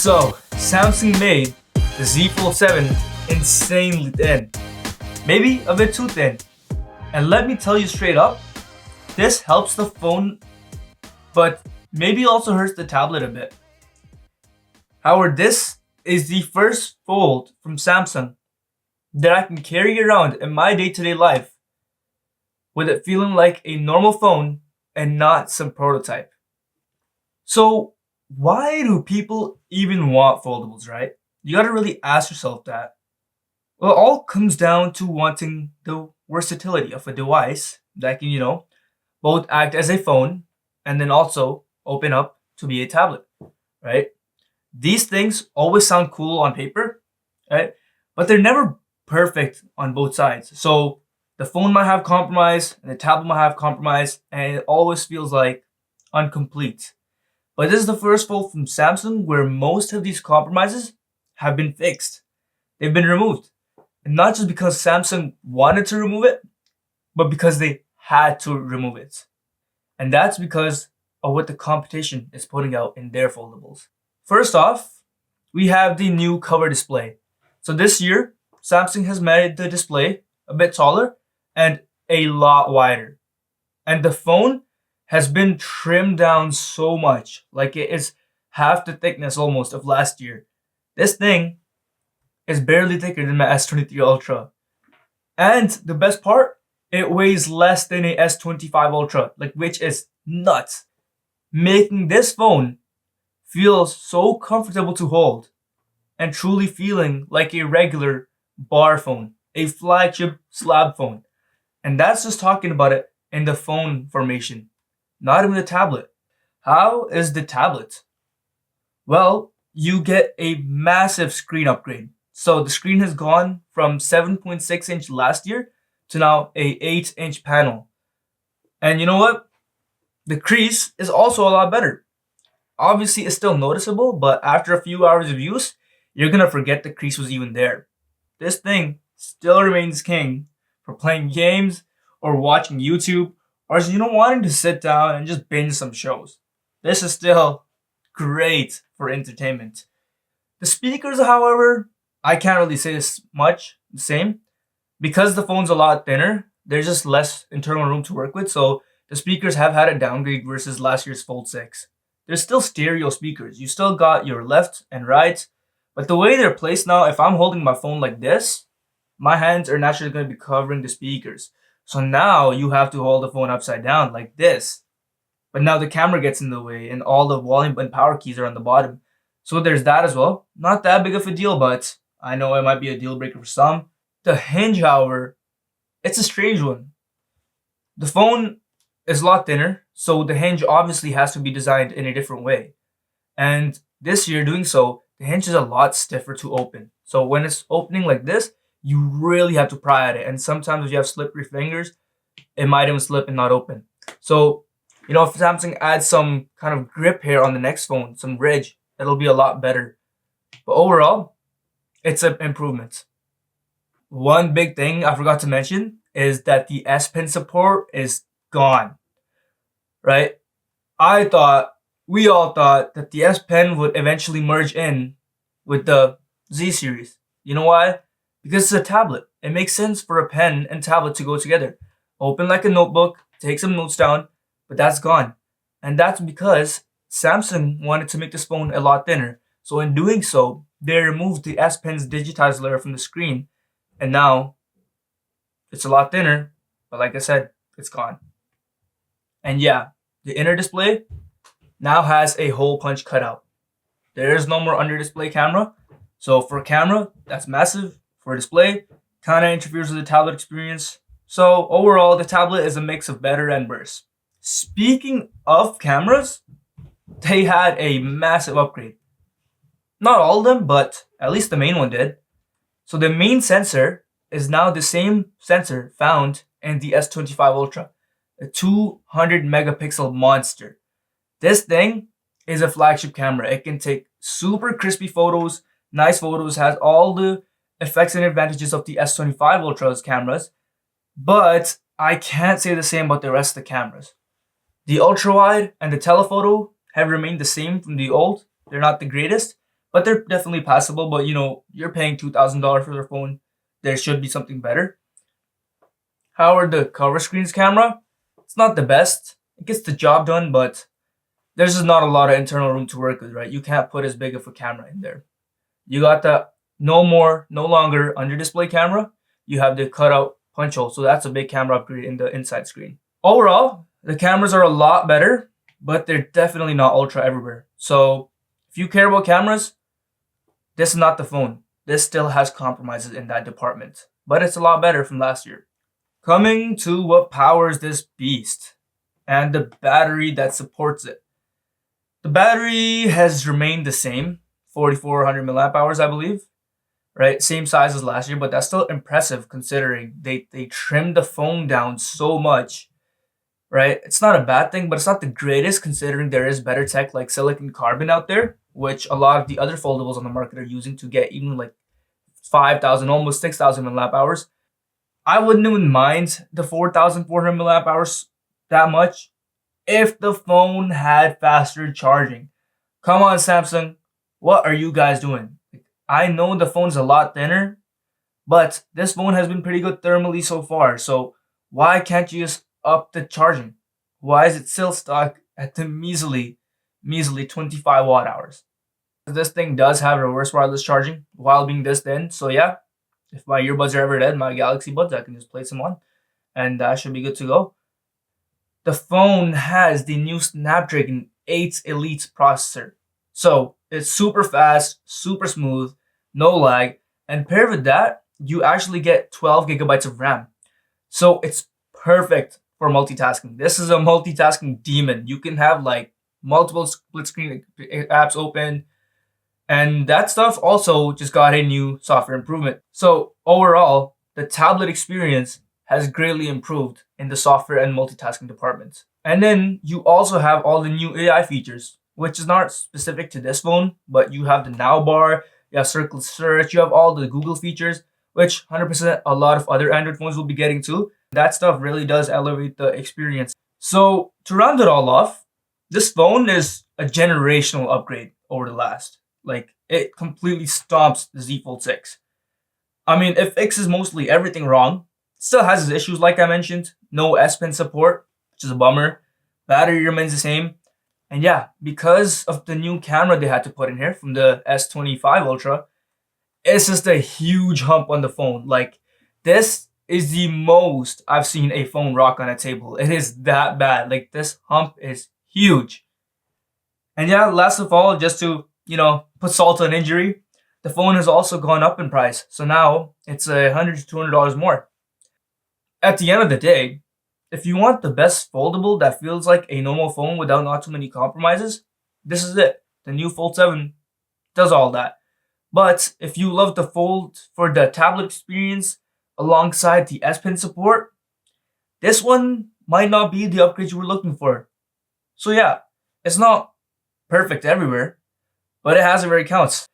So, Samsung made the Z Fold 7 insanely thin. Maybe a bit too thin. And let me tell you straight up, this helps the phone, but maybe also hurts the tablet a bit. However, this is the first Fold from Samsung that I can carry around in my day-to-day life with it feeling like a normal phone and not some prototype. So, why do people even want foldables, right? You gotta really ask yourself that. Well, it all comes down to wanting the versatility of a device that can, both act as a phone and then also open up to be a tablet, right? These things always sound cool on paper, right? But they're never perfect on both sides. So the phone might have compromise and the tablet might have compromise, and it always feels like incomplete. But this is the first phone from Samsung where most of these compromises have been fixed. They've been removed. And not just because Samsung wanted to remove it, but because they had to remove it. And that's because of what the competition is putting out in their foldables. First off, we have the new cover display. So this year, Samsung has made the display a bit taller and a lot wider. And the phone has been trimmed down so much, like it is half the thickness almost of last year. This thing is barely thicker than my S23 Ultra. And the best part, it weighs less than a S25 Ultra, which is nuts, making this phone feel so comfortable to hold and truly feeling like a regular bar phone, a flagship slab phone. And that's just talking about it in the phone formation, not even the tablet. How is the tablet? Well, you get a massive screen upgrade. So the screen has gone from 7.6 inch last year to now a 8-inch panel. And you know what? The crease is also a lot better. Obviously, it's still noticeable, but after a few hours of use, you're gonna forget the crease was even there. This thing still remains king for playing games or watching YouTube or wanting to sit down and just binge some shows. This is still great for entertainment. The speakers, however, I can't really say this much the same. Because the phone's a lot thinner, there's just less internal room to work with, so the speakers have had a downgrade versus last year's Fold 6. There's still stereo speakers. You still got your left and right, but the way they're placed now, if I'm holding my phone like this, my hands are naturally going to be covering the speakers. So now you have to hold the phone upside down like this. But now the camera gets in the way and all the volume and power keys are on the bottom. So there's that as well. Not that big of a deal, but I know it might be a deal breaker for some. The hinge, however, it's a strange one. The phone is a lot thinner, so the hinge obviously has to be designed in a different way. And this year, doing so, the hinge is a lot stiffer to open. So when it's opening like this, you really have to pry at it. And sometimes if you have slippery fingers, it might even slip and not open. So, if Samsung adds some kind of grip here on the next phone, some ridge, it'll be a lot better. But overall, it's an improvement. One big thing I forgot to mention is that the S Pen support is gone, right? We all thought that the S Pen would eventually merge in with the Z series. You know why? Because it's a tablet. It makes sense for a pen and tablet to go together. Open like a notebook, take some notes down, but that's gone. And that's because Samsung wanted to make this phone a lot thinner. So in doing so, they removed the S Pen's digitized layer from the screen, and now it's a lot thinner, but like I said, it's gone. And yeah, the inner display now has a hole punch cutout. There is no more under display camera. So for camera, that's massive. For display, kind of interferes with the tablet experience. So overall, the tablet is a mix of better and worse. Speaking of cameras, they had a massive upgrade. Not all of them, but at least the main one did. So the main sensor is now the same sensor found in the S25 Ultra, a 200 megapixel monster. This thing is a flagship camera. It can take super crispy photos, nice photos, has all the effects and advantages of the S25 Ultra's cameras, but I can't say the same about the rest of the cameras. The ultra wide and the telephoto have remained the same from the old. They're not the greatest, but they're definitely passable. But you're paying $2,000 for their phone. There should be something better. However, the cover screen's camera, it's not the best. It gets the job done, but there's just not a lot of internal room to work with, right? You can't put as big of a camera in there. You got the no longer under display camera. You have the cutout punch hole, so that's a big camera upgrade in the inside screen. Overall, the cameras are a lot better, but they're definitely not ultra everywhere. So if you care about cameras, this is not the phone. This still has compromises in that department, but it's a lot better from last year. Coming to what powers this beast and the battery that supports it. The battery has remained the same, 4,400 milliamp hours, I believe, right? Same size as last year, but that's still impressive considering they trimmed the phone down so much, right? It's not a bad thing, but it's not the greatest considering there is better tech like silicon carbon out there, which a lot of the other foldables on the market are using to get even like 5,000, almost 6,000 milliamp hours. I wouldn't even mind the 4,400 milliamp hours that much if the phone had faster charging. Come on, Samsung. What are you guys doing? I know the phone's a lot thinner, but this phone has been pretty good thermally so far. So why can't you just up the charging? Why is it still stuck at the measly 25 watt hours? This thing does have reverse wireless charging while being this thin. So yeah, if my earbuds are ever dead, my Galaxy Buds, I can just place them on and that should be good to go. The phone has the new Snapdragon 8 Elite processor. So it's super fast, super smooth, no lag, and paired with that, you actually get 12 gigabytes of RAM. So it's perfect for multitasking. This is a multitasking demon. You can have like multiple split screen apps open, and that stuff also just got a new software improvement. So overall, the tablet experience has greatly improved in the software and multitasking departments. And then you also have all the new AI features, which is not specific to this phone, but you have the now bar, you have circle search, you have all the Google features, which 100% a lot of other Android phones will be getting too. That stuff really does elevate the experience. So to round it all off, this phone is a generational upgrade over the last. Like, it completely stomps the Z Fold 6. I mean, it fixes mostly everything wrong. Still has its issues, like I mentioned. No S Pen support, which is a bummer. Battery remains the same. And yeah, because of the new camera they had to put in here from the S25 Ultra, it's just a huge hump on the phone. Like, this is the most I've seen a phone rock on a table. It is that bad. Like, this hump is huge. And yeah, last of all, just to, put salt on injury, the phone has also gone up in price. So now it's $100 to $200 more. At the end of the day, if you want the best foldable that feels like a normal phone without not too many compromises, this is it. The new Fold 7 does all that. But if you love the Fold for the tablet experience alongside the S Pen support, this one might not be the upgrade you were looking for. So yeah, it's not perfect everywhere, but it has it where it counts.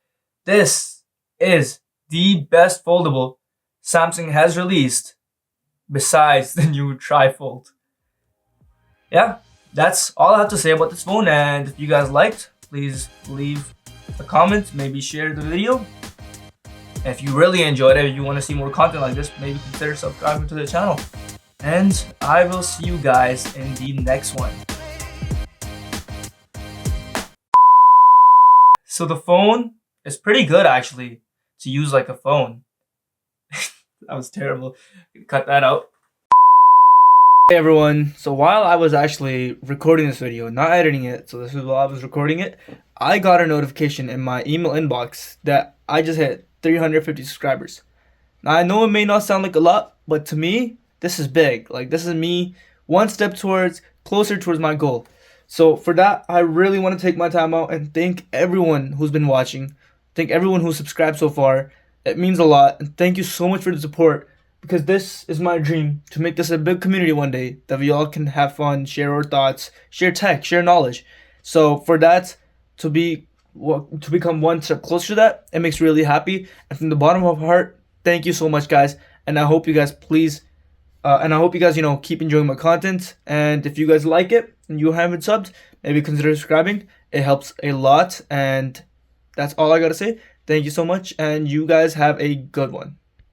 This is the best foldable Samsung has released besides the new Trifold. Yeah, that's all I have to say about this phone, and if you guys liked, please leave a comment, maybe share the video. If you really enjoyed it, if you want to see more content like this, maybe consider subscribing to the channel. And I will see you guys in the next one. So the phone is pretty good actually to use like a phone. That was terrible. Cut that out. Hey everyone, so while I was actually recording this video, not editing it, so this is while I was recording it, I got a notification in my email inbox that I just hit 350 subscribers. Now I know it may not sound like a lot, but to me, this is big. Like, this is me one step closer towards my goal. So for that, I really want to take my time out and thank everyone who's been watching. Thank everyone who's subscribed so far. It means a lot, and thank you so much for the support, because this is my dream, to make this a big community one day that we all can have fun, share our thoughts, share tech, share knowledge. So for that to become one step closer to that, it makes me really happy. And from the bottom of my heart, thank you so much, guys. And I hope you guys keep enjoying my content. And if you guys like it and you haven't subbed, maybe consider subscribing. It helps a lot. And That's all I gotta say. Thank you so much, and you guys have a good one.